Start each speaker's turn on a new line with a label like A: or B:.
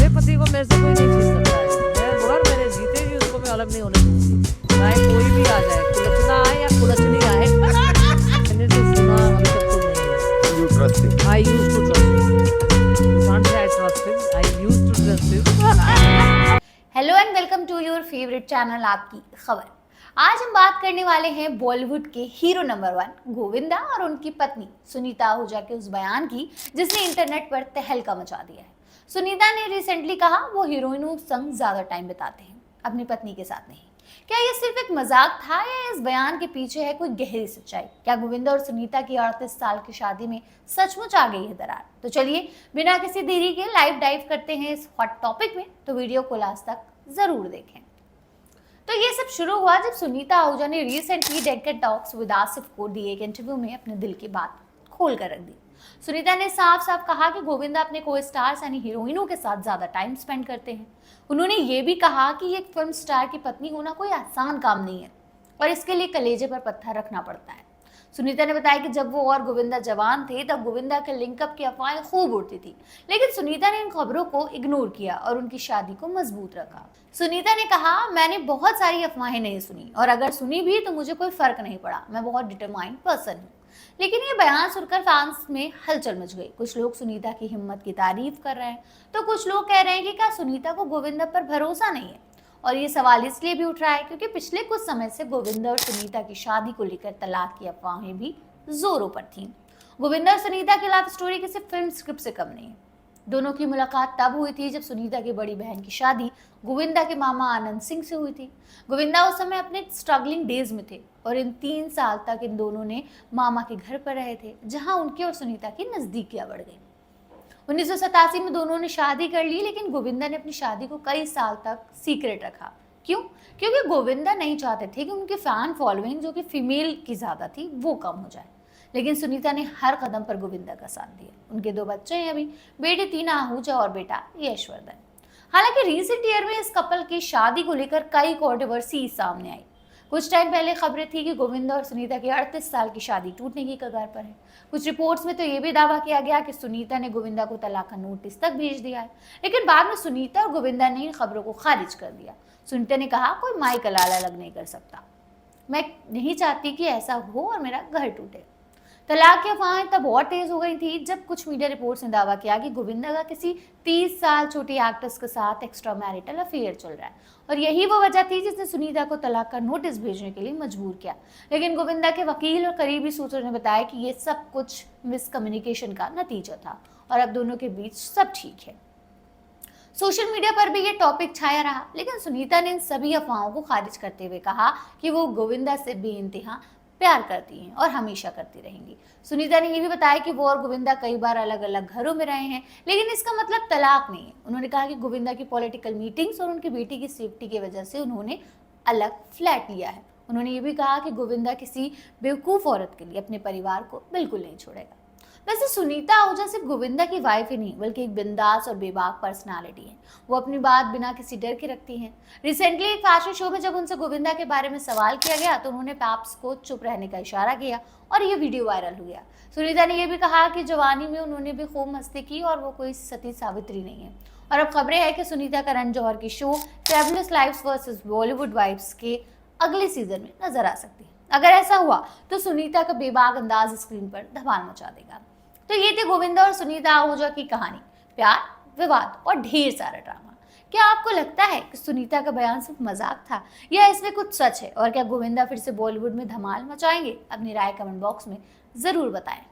A: मेरे पति को मेरे से कोई नहीं जीत सकता है। मैं बोला ना, मेरे जीते भी उसको मैं अलग नहीं होने दूंगी, चाहे कोई भी आ जाए, कुलचना आए या कुलचनी आए। मैंने तो सुना अभी तक तो नहीं है।
B: You trust him.
A: I used to trust him. You can't say I trust him. I used to trust him.
C: Hello and welcome to your favourite channel आपकी खबर। आज हम बात करने वाले हैं बॉलीवुड के हीरो नंबर 1 गोविंदा और उनकी पत्नी सुनीता आहूजा के उस बयान की जिसने इंटरनेट पर तहलका मचा दिया है। सुनीता ने रिसेंटली कहा वो हीरोइनों संग ज्यादा टाइम बिताते हैं, अपनी पत्नी के साथ नहीं। क्या ये सिर्फ एक मजाक था या इस बयान के पीछे है कोई गहरी सच्चाई? क्या गोविंदा और सुनीता की 38 साल की शादी में सचमुच आ गई है दरार? तो चलिए बिना किसी देरी के लाइव डाइव करते हैं इस हॉट टॉपिक में, तो वीडियो को लास्ट तक जरूर देखें। तो ये सब शुरू हुआ जब सुनीता आहूजा ने recently decade talks with Asif को दिए एक इंटरव्यू में अपने दिल की बात खोल कर रख दी। सुनीता ने साफ साफ कहा कि गोविंदा अपने को स्टार्स यानी हीरोइनों के साथ ज्यादा टाइम स्पेंड करते हैं। उन्होंने ये भी कहा कि एक फिल्म स्टार की पत्नी होना कोई आसान काम नहीं है और इसके लिए कलेजे पर पत्थर रखना पड़ता है। सुनीता ने बताया कि जब वो और गोविंदा जवान थे तब गोविंदा के लिंकअप की अफवाहें खूब उड़ती थी, लेकिन सुनीता ने इन खबरों को इग्नोर किया और उनकी शादी को मजबूत रखा। सुनीता ने कहा, मैंने बहुत सारी अफवाहें नहीं सुनी और अगर सुनी भी तो मुझे कोई फर्क नहीं पड़ा, मैं बहुत डिटरमाइंड पर्सन हूँ। लेकिन ये बयान सुनकर फैंस में हलचल मच गई। कुछ लोग सुनीता की हिम्मत की तारीफ कर रहे हैं तो कुछ लोग कह रहे हैं कि क्या सुनीता को गोविंदा पर भरोसा नहीं है। और ये सवाल इसलिए भी उठ रहा है क्योंकि पिछले कुछ समय से गोविंदा और सुनीता की शादी को लेकर तलाक की अफवाहें भी जोरों पर थीं। गोविंदा और सुनीता की लव स्टोरी किसी फिल्म स्क्रिप्ट से कम नहीं है। दोनों की मुलाकात तब हुई थी जब सुनीता की बड़ी बहन की शादी गोविंदा के मामा आनंद सिंह से हुई थी। गोविंदा उस समय अपने स्ट्रगलिंग डेज में थे और इन 3 साल तक इन दोनों ने मामा के घर पर रहे थे, जहां उनकी और सुनीता की नजदीकियां बढ़ गई। 1987 में दोनों ने शादी कर ली, लेकिन गोविंदा ने अपनी शादी को कई साल तक सीक्रेट रखा। क्यों? क्योंकि गोविंदा नहीं चाहते थे कि उनकी फैन फॉलोइंग जो कि फीमेल की ज्यादा थी वो कम हो जाए। लेकिन सुनीता ने हर कदम पर गोविंदा का साथ दिया। उनके 2 बच्चे हैं अभी, बेटी टीना आहूजा और बेटा यशवर्धन। हालांकि रिसेंट ईयर में इस कपल की शादी को लेकर कई कंट्रोवर्सी सामने आई। कुछ टाइम पहले खबरें थी कि गोविंदा और सुनीता की 38 साल की शादी टूटने की कगार पर है। कुछ रिपोर्ट्स में तो ये भी दावा किया गया कि सुनीता ने गोविंदा को तलाक का नोटिस तक भेज दिया है, लेकिन बाद में सुनीता और गोविंदा ने इन खबरों को खारिज कर दिया। सुनीता ने कहा, कोई माई का लाला अलग नहीं कर सकता, मैं नहीं चाहती कि ऐसा हो और मेरा घर टूटे। तलाक की अफवाहें तब और तेज हो गई थी जब कुछ मीडिया रिपोर्ट्स ने दावा किया कि गोविंदा का किसी 30 साल छोटी एक्ट्रेस के साथ एक्स्ट्रा मैरिटल अफेयर चल रहा है और यही वो वजह थी जिसने सुनीता को तलाक का नोटिस भेजने के लिए मजबूर किया। लेकिन गोविंदा के वकील और करीबी सूत्रों ने बताया कि ये सब कुछ मिसकम्युनिकेशन का नतीजा था और अब दोनों के बीच सब ठीक है। सोशल मीडिया पर भी ये टॉपिक छाया रहा, लेकिन सुनीता ने इन सभी अफवाहों को खारिज करते हुए कहा कि वो गोविंदा से बेइंतहा प्यार करती हैं और हमेशा करती रहेंगी। सुनीता ने यह भी बताया कि वो और गोविंदा कई बार अलग अलग घरों में रहे हैं, लेकिन इसका मतलब तलाक नहीं है। उन्होंने कहा कि गोविंदा की पॉलिटिकल मीटिंग्स और उनकी बेटी की सेफ्टी की वजह से उन्होंने अलग फ्लैट लिया है। उन्होंने ये भी कहा कि गोविंदा किसी बेवकूफ़ औरत के लिए अपने परिवार को बिल्कुल नहीं छोड़ेगा। वैसे सुनीता आहूजा सिर्फ गोविंदा की वाइफ ही नहीं बल्कि एक बिंदास और बेबाक पर्सनालिटी है। वो अपनी बात बिना किसी डर के रखती हैं। रिसेंटली एक फैशन शो में जब उनसे गोविंदा के बारे में सवाल किया गया तो उन्होंने पैप्स को चुप रहने का इशारा किया और ये वीडियो वायरल हुआ। सुनीता ने यह भी कहा कि जवानी में उन्होंने भी खूब मस्ती की और वो कोई सती सावित्री नहीं है। और अब खबरें हैं कि सुनीता करण जौहर की show fabulous lives versus Bollywood vibes के अगले सीजन में नजर आ सकती है। अगर ऐसा हुआ तो सुनीता का बेबाक अंदाज स्क्रीन पर धमाल मचा देगा। तो ये थी गोविंदा और सुनीता आहूजा की कहानी, प्यार, विवाद और ढेर सारा ड्रामा। क्या आपको लगता है कि सुनीता का बयान सिर्फ मजाक था या इसमें कुछ सच है? और क्या गोविंदा फिर से बॉलीवुड में धमाल मचाएंगे? अपनी राय कमेंट बॉक्स में जरूर बताएं।